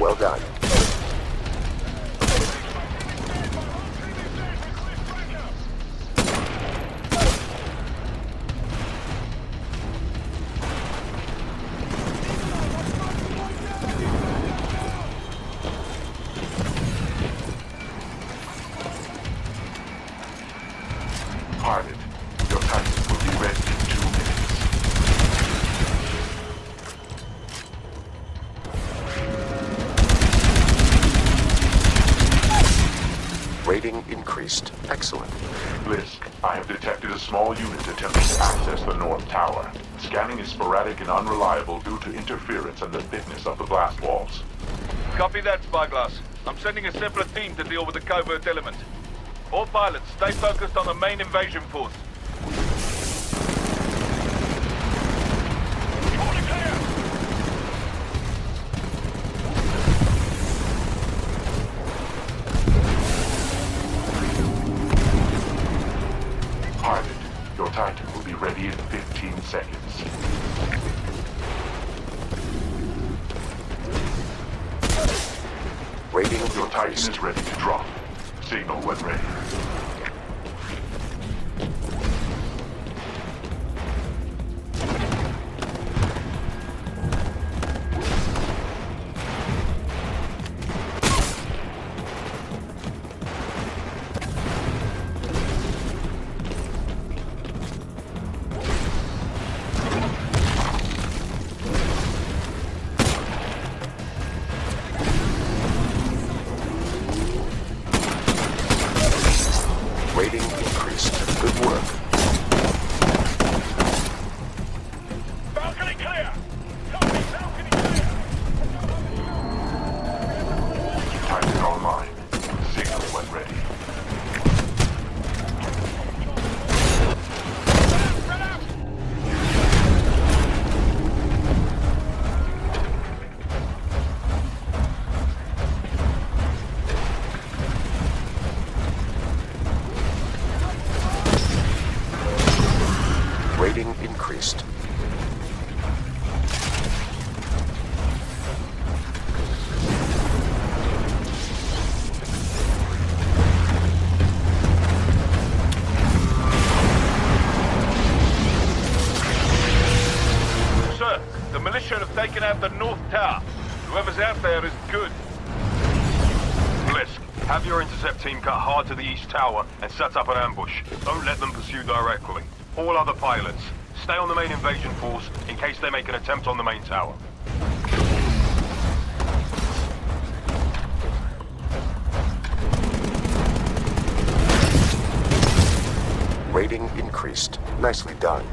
Well done. Pilot, your Titan will be ready in 2 minutes. Rating increased. Excellent. Blisk, I have detected a small unit attempting to access the North Tower. Scanning is sporadic and unreliable due to interference and the thickness of the blast walls. Copy that, Spyglass. I'm sending a separate team to deal with the covert element. All pilots, stay focused on the main invasion force. Pilot, your Titan will be ready in 15 seconds. Rating Your Titan increased. is ready to drop. Signal when ready. Rating increased. Good work. Balcony clear! Copy, balcony clear! Titan online. Signal when ready. Rating increased. Sir, the militia have taken out the North Tower. Whoever's out there is good. Blisk, have your intercept team cut hard to the East Tower and set up an ambush. Don't let them pursue directly. All other pilots, stay on the main invasion force in case they make an attempt on the main tower. Rating increased. Nicely done.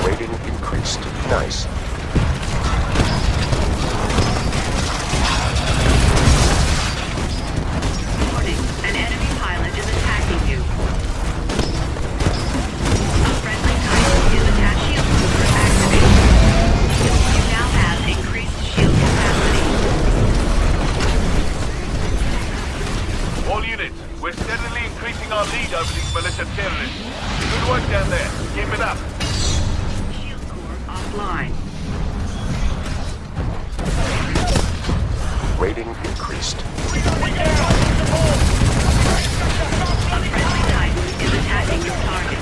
Rating increased. Nice. Warning, an enemy pilot is attacking you. A friendly Titan is attached. Shield cooler activated. You now have increased shield capacity. All units, we're steadily increasing our lead over these militia terrorists. Good work down there. Keep it up. Shield core offline. Rating increased. A friendly Titan is attacking your target.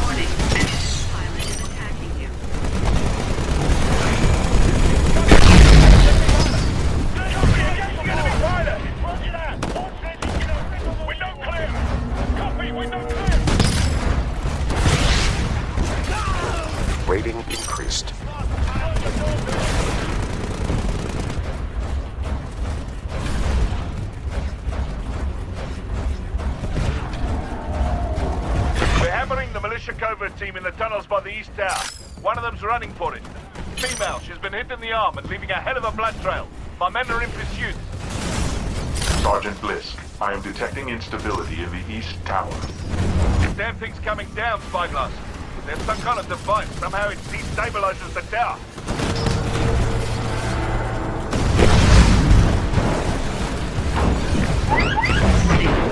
Warning, enemy pilot is attacking you. Rating increased. We're hammering the militia covert team in the tunnels by the east tower. One of them's running for it. Female, she's been hit in the arm and leaving a hell of a blood trail. My men are in pursuit. Sergeant Blisk, I am detecting instability in the east tower. This damn thing's coming down, Spyglass. There's some kind of device. Somehow it destabilizes the tower.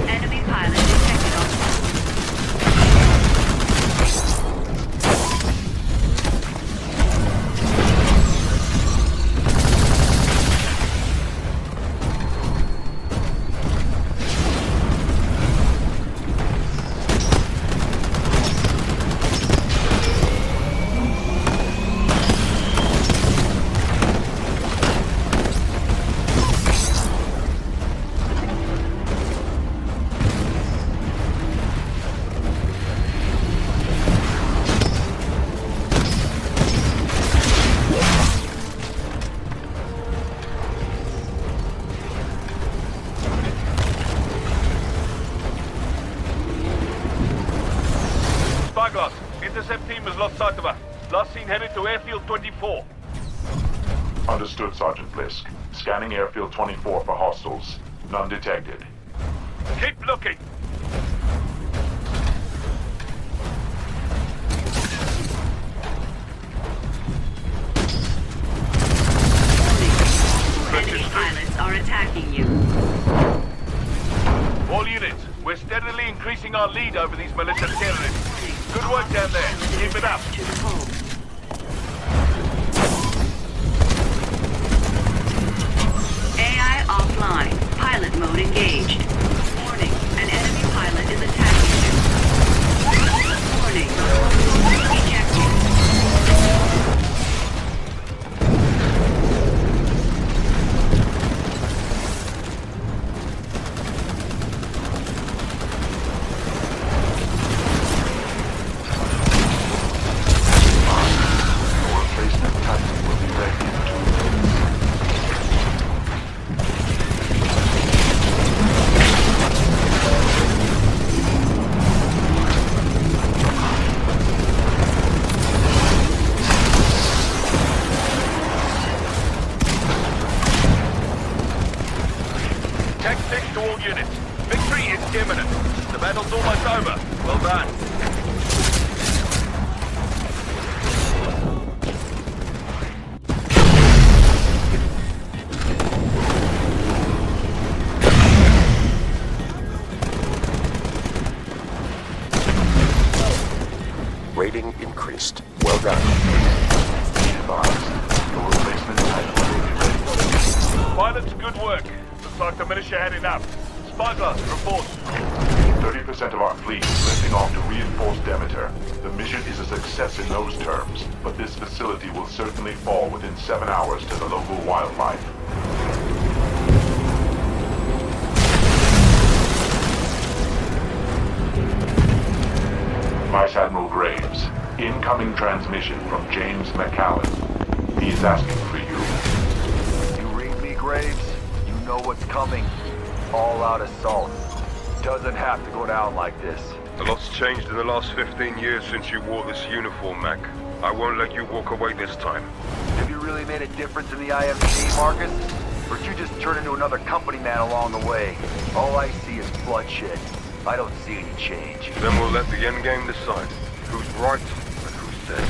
Enemy pilot detected on... Spyglass, intercept team has lost sight of her. Last seen headed to airfield 24. Understood, Sergeant Blisk. Scanning airfield 24 for hostiles. None detected. Keep looking. Enemy pilots are attacking you. All units, we're steadily increasing our lead over these militia terrorists. Good work down there. Keep it up. To the home. AI offline. Pilot mode engaged. Warning, an enemy pilot is attacking you. Warning, ejected. Replacement Titan will be ready in 2 minutes. Tech 6 to all units. Victory is imminent. The battle's almost over. Well done. Rating increased. Well done. Be advised, the replacement Titan will be ready. Pilots, good work. Looks like the militia had enough. Spyglass, report. 30% of our fleet is lifting off to reinforce Demeter. The mission is a success in those terms, but this facility will certainly fall within 7 hours to the local wildlife. Vice Admiral Graves, incoming transmission from James McCallan. He is asking for you. You read me, Graves? You know what's coming. All-out assault. Doesn't have to go down like this. A lot's changed in the last 15 years since you wore this uniform, Mac. I won't let you walk away this time. Have you really made a difference in the IMC, Marcus? Or did you just turn into another company man along the way? All I see is bloodshed. I don't see any change. Then we'll let the endgame decide who's right and who's dead.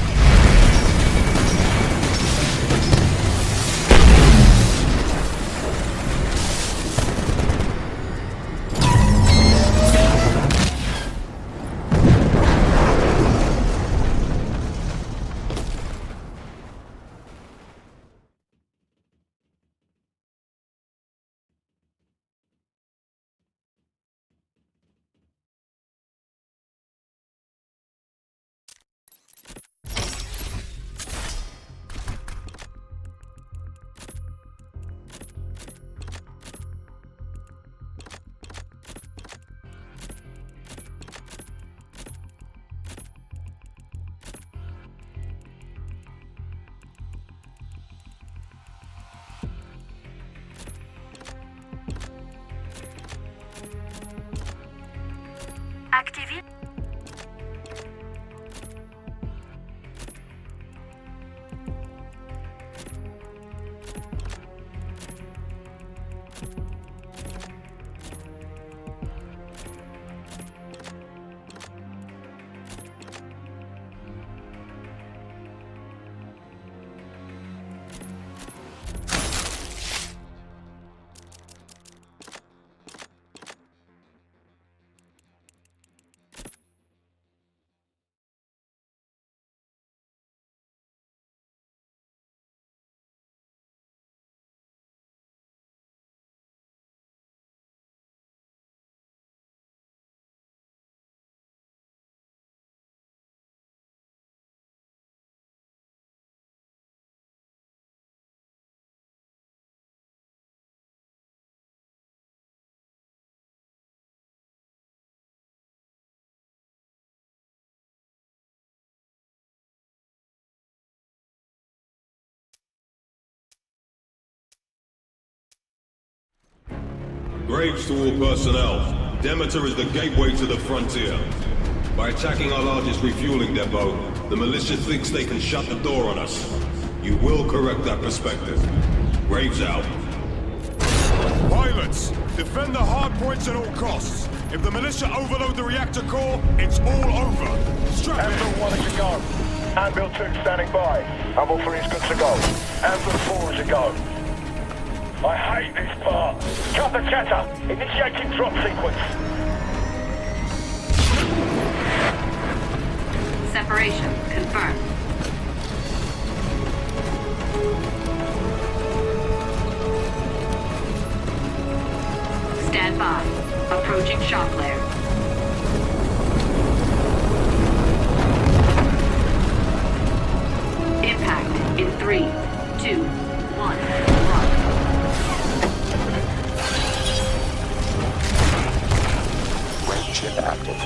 Graves to all personnel. Demeter is the gateway to the frontier. By attacking our largest refueling depot, the militia thinks they can shut the door on us. You will correct that perspective. Graves out. Pilots, defend the hard points at all costs. If the militia overload the reactor core, it's all over. Strap in. Anvil 1 is a go. Anvil 2 standing by. Anvil 3 is good to go. Anvil 4 is a go. I hate this part. Cut the chatter. Initiating drop sequence. Separation confirmed. Stand by. Approaching shock layer. Impact in 3, 2, 1, run. Range chip active.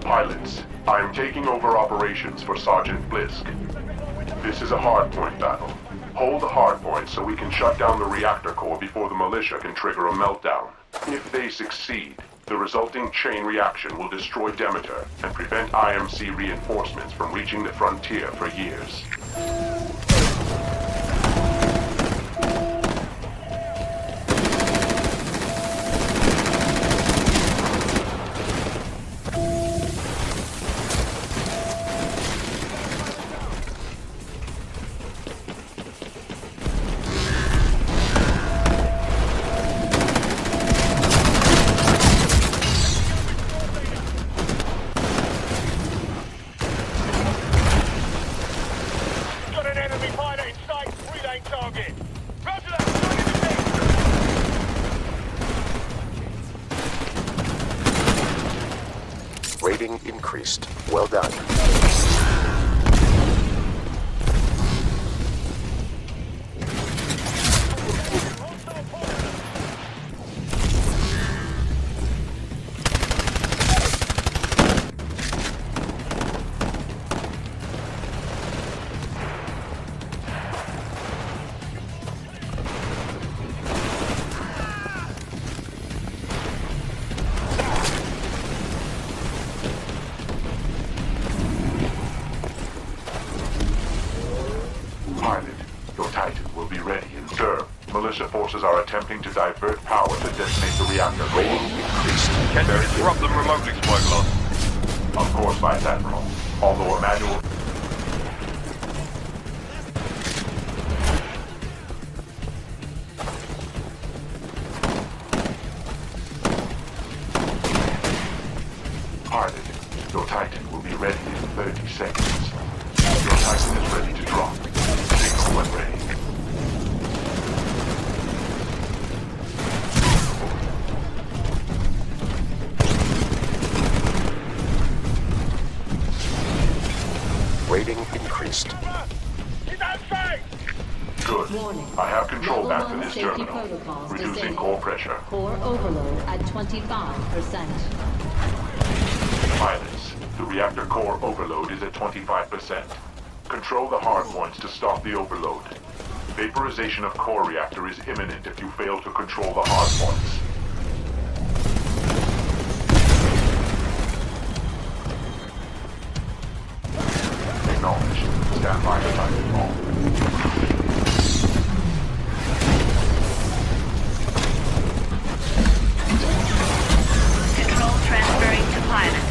Pilots, I am taking over operations for Sergeant Blisk. This is a hardpoint battle. Hold the hardpoint so we can shut down the reactor core before the militia can trigger a meltdown. If they succeed, the resulting chain reaction will destroy Demeter and prevent IMC reinforcements from reaching the frontier for years. Got an enemy pilot in sight. Relaying target. Roger that. Rating increased. Well done. Pilot, your Titan will be ready and serve. Militia forces are attempting to divert power to detonate the reactor core. Rating increased. Can you disrupt them remotely, Smuggler? Of course, Vice Admiral. Although a manual... Pilot, your Titan will be ready in 30 seconds. Your Titan is ready to drop. Signal when ready. Rating increased. He's outside. Good. Warning. I have control Level back to 1 this safety terminal. protocols Reducing disabled. core pressure. Core overload at 25%. Pilots, the reactor core overload is at 25%. Control the hardpoints to stop the overload. Vaporization of core reactor is imminent if you fail to control the hardpoints. Acknowledged. Stand by for Titanfall. Control transferring to pilot.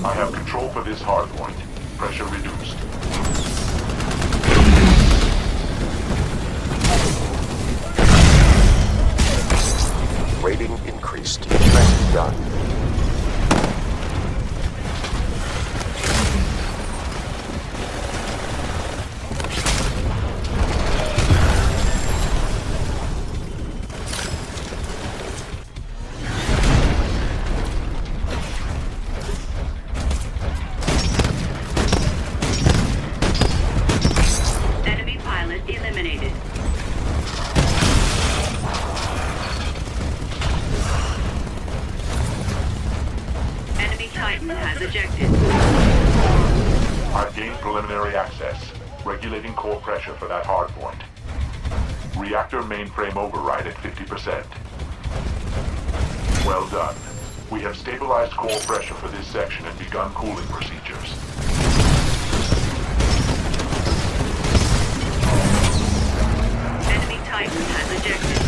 I have control for this hardpoint. Pressure reduced. Rating increased. Training done. Enemy pilot eliminated. Enemy Titan has ejected. I've gained preliminary access, regulating core pressure for that hardpoint. Reactor mainframe override at 50%. Well done. We have stabilized core pressure for this section and begun cooling procedures. Enemy Titan has ejected.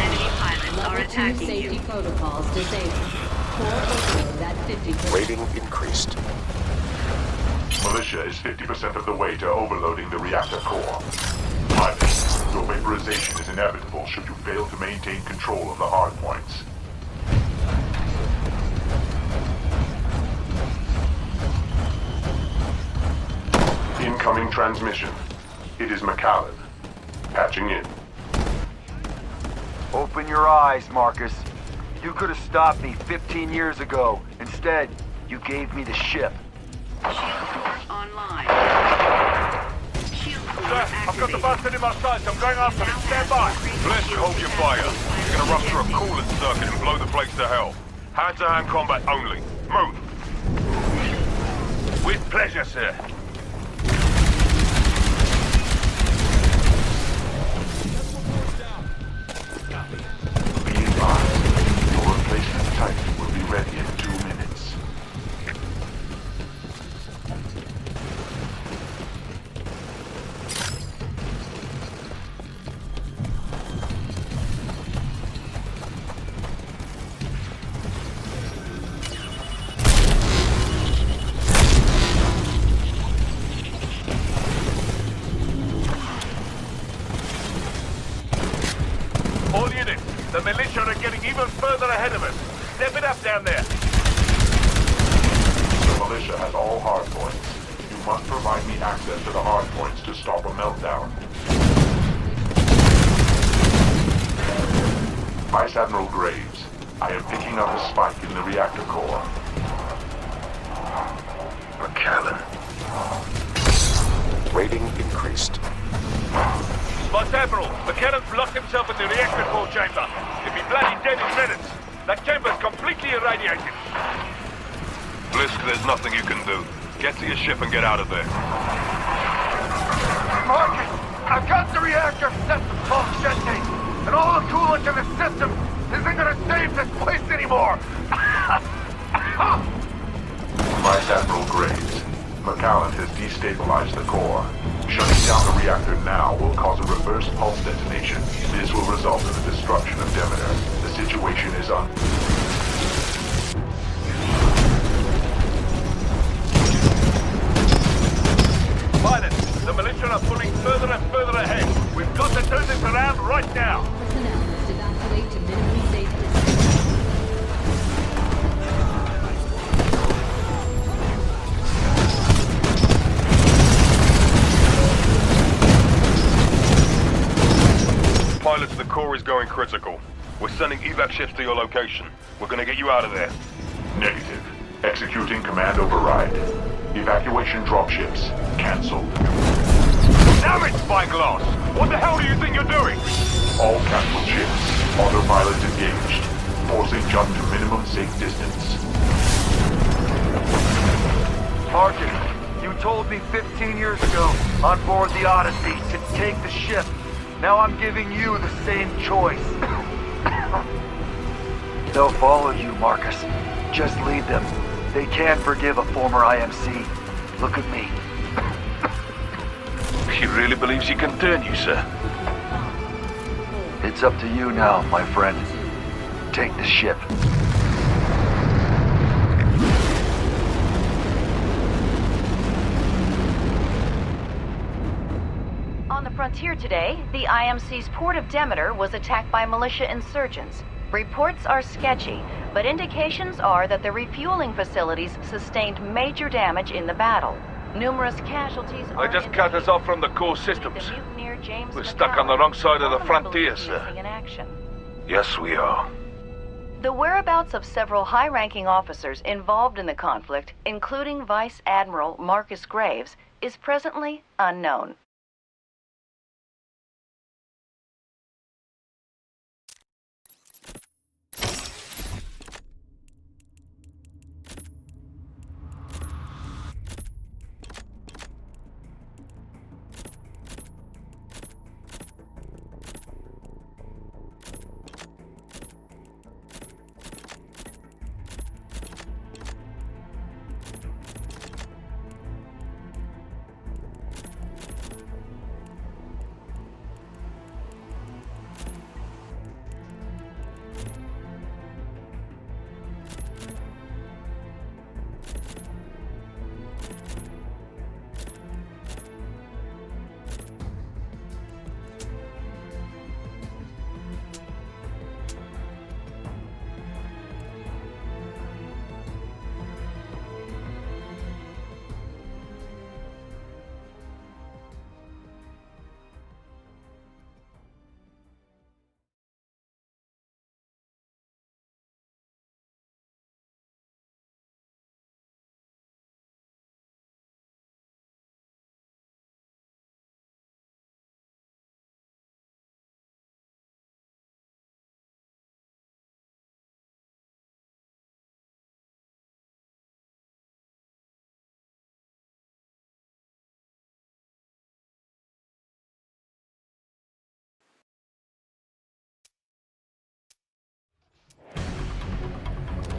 Enemy pilots are Level 2 attacking safety you. protocols disabled. Core overload at 50%. Rating increased. Militia is 50% of the way to overloading the reactor core. Pilots, your vaporization is inevitable should you fail to maintain control of the hardpoints. Incoming transmission. It is McAllen. Patching in. Open your eyes, Marcus. You could have stopped me 15 years ago. Instead, you gave me the ship. Shield force online. Shield force I've got the activated. bastard in my sights. I'm going after him. Stand by. Blisk, hold your fire. You're gonna rupture a coolant circuit and blow the place to hell. Hand-to-hand combat only. Move. With pleasure, sir. Be advised, your replacement Titan will be ready in 2 minutes. All units, the militia are getting even further ahead of us. Step it up down there. The militia has all hardpoints. You must provide me access to the hardpoints to stop a meltdown. Vice Admiral Graves, I am picking up a spike in the reactor core. McAllen. Rating increased. Vice Admiral, McAllen's locked himself in the reactor core chamber. He'll be bloody dead in minutes. That chamber's completely irradiated. Blisk, there's nothing you can do. Get to your ship and get out of there. Marcus, I've got the reactor system functioning, and all the coolant in the system isn't gonna save this place anymore. Vice Admiral Graves, McAllen has destabilized the core. Shutting down the reactor now will cause a reverse pulse detonation. This will result in the destruction of Demeter. The situation is Pilot, the militia are pulling further and further ahead. We've got to turn this around right now. Personnel must evacuate to minimally safe distance. Pilots, the core is going critical. We're sending evac ships to your location. We're gonna get you out of there. negative. Executing command override. Evacuation dropships canceled. Damn it, Spyglass! What the hell do you think you're doing? All canceled ships. Autopilot engaged. Forcing jump to minimum safe distance. Marcus, you told me 15 years ago on board the Odyssey to take the ship. Now I'm giving you the same choice. They'll follow you, Marcus. Just lead them. They can't forgive a former IMC. Look at me. She really believes she can turn you, sir. It's up to you now, my friend. Take the ship. Frontier today, the IMC's port of Demeter was attacked by militia insurgents. Reports are sketchy, but indications are that the refueling facilities sustained major damage in the battle. Numerous casualties They are just cut us off from the core systems. The mutineer James We're stuck on the wrong side of the frontier, sir. missing in action. Yes, we are. The whereabouts of several high-ranking officers involved in the conflict, including Vice Admiral Marcus Graves, is presently unknown.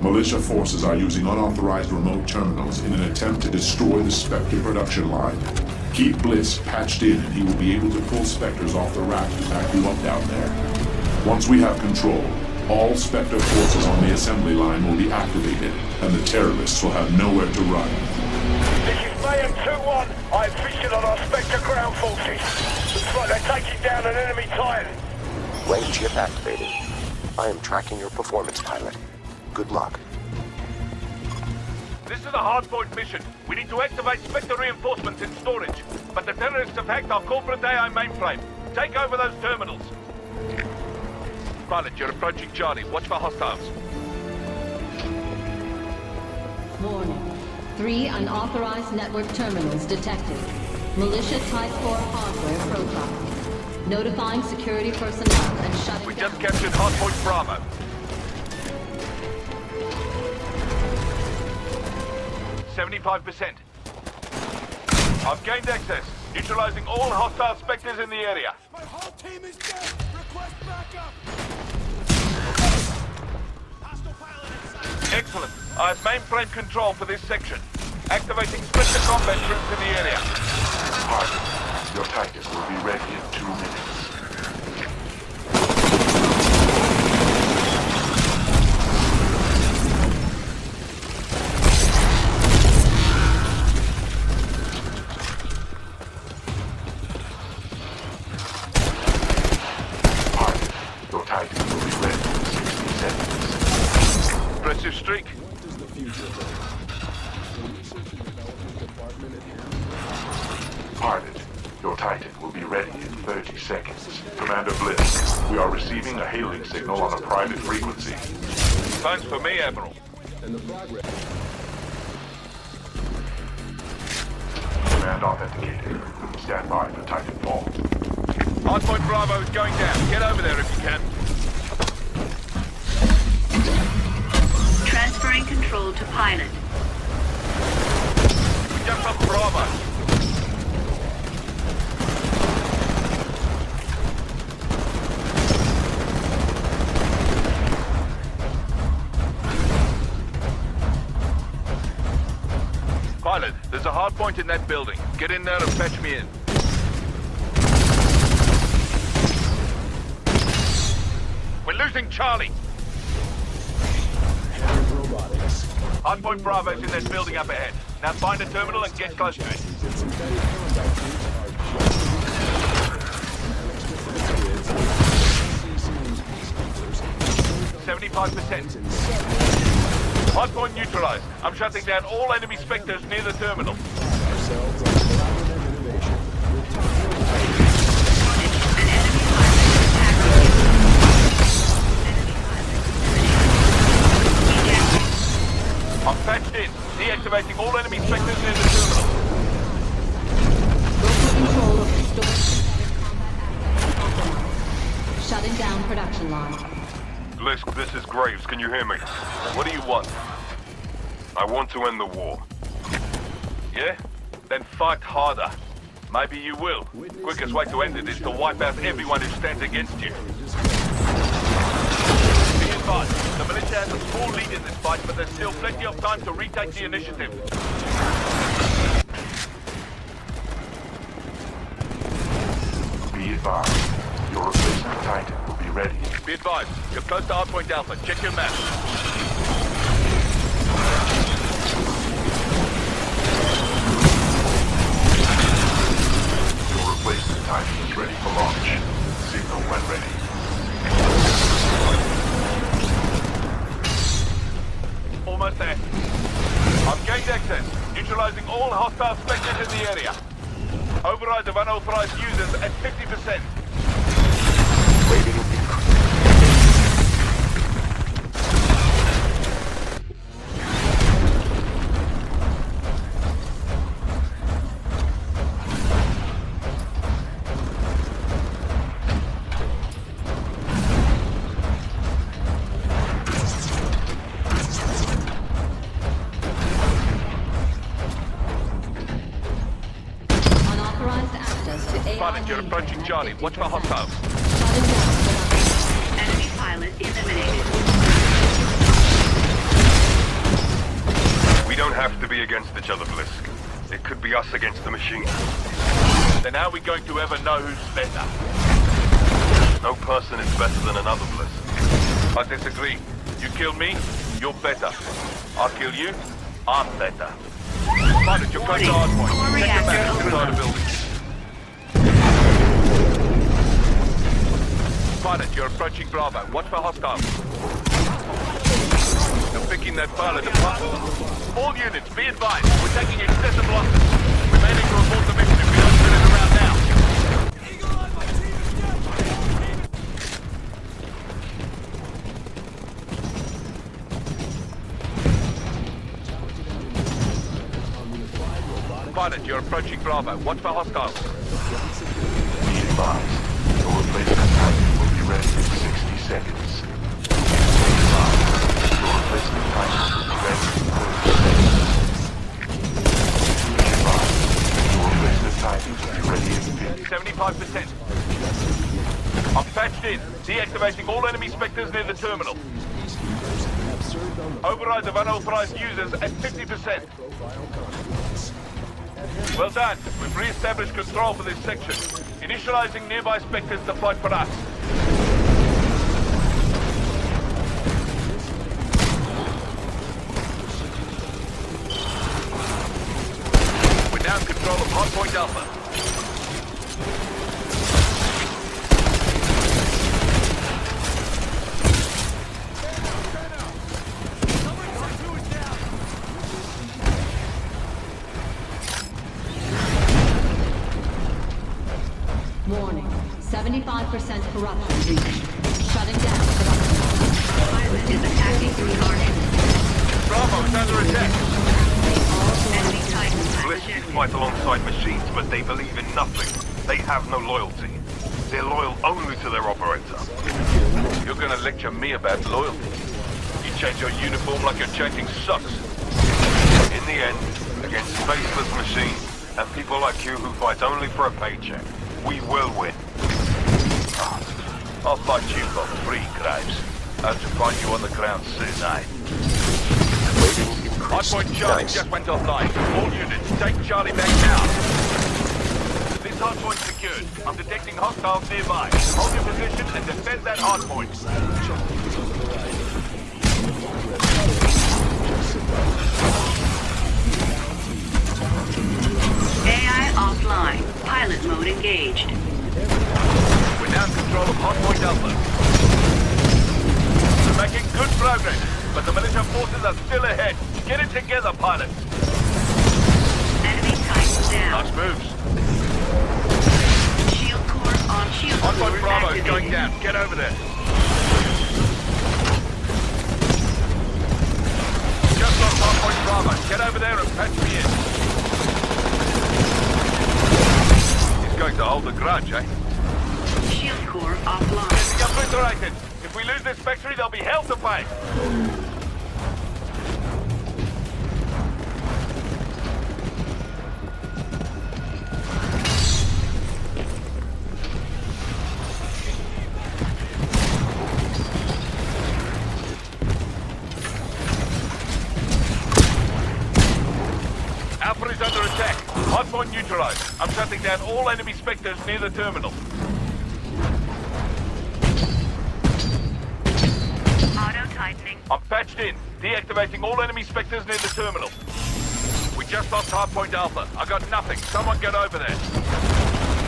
Militia forces are using unauthorized remote terminals in an attempt to destroy the Spectre production line. Keep Bliss patched in and he will be able to pull Spectres off the raft to back you up down there. Once we have control, all Spectre forces on the assembly line will be activated, and the terrorists will have nowhere to run. This is Mayhem 2-1. I'm fishing on our Spectre ground forces. Looks like they're taking down an enemy Titan. Wayne chip activated. I am tracking your performance, pilot. Good luck. This is a hardpoint mission. We need to activate Spectre reinforcements in storage. But the terrorists have hacked our corporate AI mainframe. Take over those terminals. Pilot, you're approaching Charlie. Watch for hostiles. Warning. 3 unauthorized network terminals detected. Militia Type 4 hardware profile. Notifying security personnel and shutting We down. just captured hardpoint Bravo. 75%. I've gained access, neutralizing all hostile Spectres in the area. My whole team is dead! Request backup! Hostile pilot inside! Excellent. I have mainframe control for this section. Activating Spectre combat troops in the area. Target, your Titan will be ready in 2 minutes. Impressive streak. Pilot, your Titan will be ready in 30 seconds. Commander Bliss, we are receiving a hailing signal on a private frequency. Phone's for me, Admiral. Command authenticated. Stand by for Titan fall. Hardpoint Bravo is going down. Get over there if you can. Transferring control to pilot. We jumped off Bravo. Pilot, there's a hardpoint in that building. Get in there and fetch me in. We're losing Charlie. Hardpoint Bravo's in that building up ahead. Now find a terminal and get close to it. 75%. Hardpoint neutralized. I'm shutting down all enemy Spectres near the terminal. I'm patched in. Deactivating all enemy Spectres near the terminal. Control of restored combat. Shutting down production line. Blisk, this is Graves. Can you hear me? What do you want? I want to end the war. Yeah? Then fight harder. Maybe you will. Quickest way to end it is to wipe out everyone who stands against you. Be advised, the militia has a small lead in this fight, but there's still plenty of time to retake the initiative. Be advised, your replacement Titan will be ready. Be advised, you're close to Hardpoint Alpha. Check your map. Your replacement Titan is ready for launch. Signal when ready. Almost there. I've gained access, neutralizing all hostile Spectres in the area. Override of unauthorized users at 50%. Rating increased. Unauthorized access to AI. Pilot, you're approaching Charlie. Watch for hostiles. Shutting down production. Enemy pilot eliminated. We don't have to be against each other, Blisk. It could be us against the machine. Then how are we going to ever know who's better? No person is better than another, Blisk. I disagree. You kill me, you're better. I'll kill you, I'm better. Pilot, you're close to hardpoint. Core Check your map reactor inside the building. Pilot, you're approaching Bravo. Watch for hostiles. You're picking that pilot apart. All units, be advised. We're taking excessive losses. We may need to report the mission if we don't turn it around now. Pilot, you're approaching Bravo. Watch for hostiles. Be advised, your replacement Titan will be ready in 60 seconds. Be advised, your replacement Titan will be ready in 30 seconds. Be advised, your replacement Titan will be ready in 50. 75%. I'm patched in. Deactivating all enemy Spectres near the terminal. Override of unauthorized users at 50%. Well done. We've re-established control for this section. Initializing nearby Spectres to fight for us. We're now in control of Hardpoint Alpha. Warning. 75% corruption reached. Shutting down production. Pilot is attacking the target. Bravo is under attack. Enemy Titan Blisk ejected. fight alongside machines, but they believe in nothing. They have no loyalty. They're loyal only to their operator. You're gonna lecture me about loyalty. You change your uniform like you're changing socks. In the end, against faceless machines and people like you who fight only for a paycheck, we will win. I'll fight you for free, Graves. I'll have to find you on the ground soon, eh? Rating increased. Hardpoint Charlie Nice. just went offline. All units, take Charlie back now. This hardpoint's secured. I'm detecting hostiles nearby. Hold your position and defend that hardpoint. AI offline. Pilot mode engaged. We're now in control of Hardpoint Alpha. We're making good but the militia forces are still ahead. Get it together, pilots. Enemy Titan down. Nice moves. Shield core on shield Hardpoint core Bravo is activated. going down. Get over there. Just lost Hardpoint Bravo. Get over there and patch me in. He's going to hold the grudge, eh? Shield core offline. Getting obliterated. If we lose this factory, there'll be hell to pay. Alpha is under attack. Hardpoint neutralized. I'm shutting down all enemy Spectres near the terminal. Auto-tightening. I'm patched in. Deactivating all enemy Spectres near the terminal. We just lost Hardpoint Alpha. I got nothing. Someone get over there.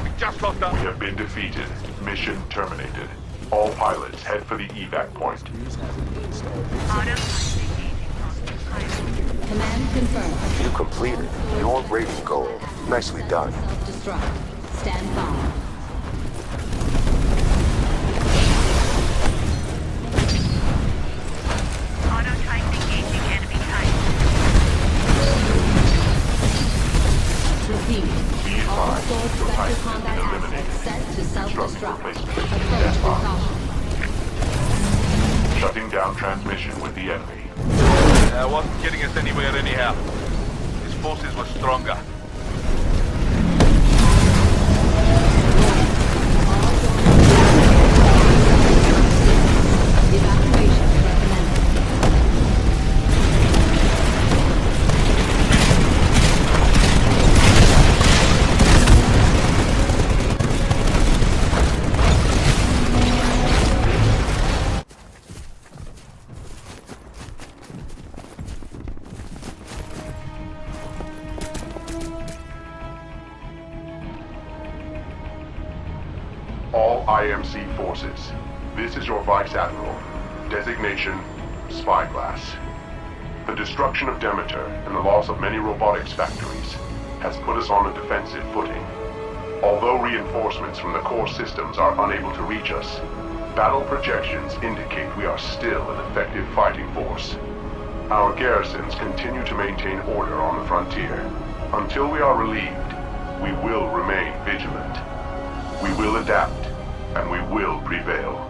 We just lost up. We have been defeated. Mission terminated. All pilots head for the evac point. Command confirmed. You completed your rating goal. Nicely done. Self-destruct. Stand by. Auto-tightening engaging enemy Titan. Repeat. All advised, stored your Spectre Titan combat has been assets set to self-destruct. replacement. Approach Yes, with Bob. caution. Shutting down transmission with the enemy. Wasn't getting us anywhere anyhow. His forces were stronger. Evacuation recommended. All IMC forces. This is your Vice Admiral. Designation, Spyglass. The destruction of Demeter and the loss of many robotics factories has put us on a defensive footing. Although reinforcements from the core systems are unable to reach us, battle projections indicate we are still an effective fighting force. Our garrisons continue to maintain order on the frontier. Until we are relieved, we will remain vigilant. We will adapt, and we will prevail.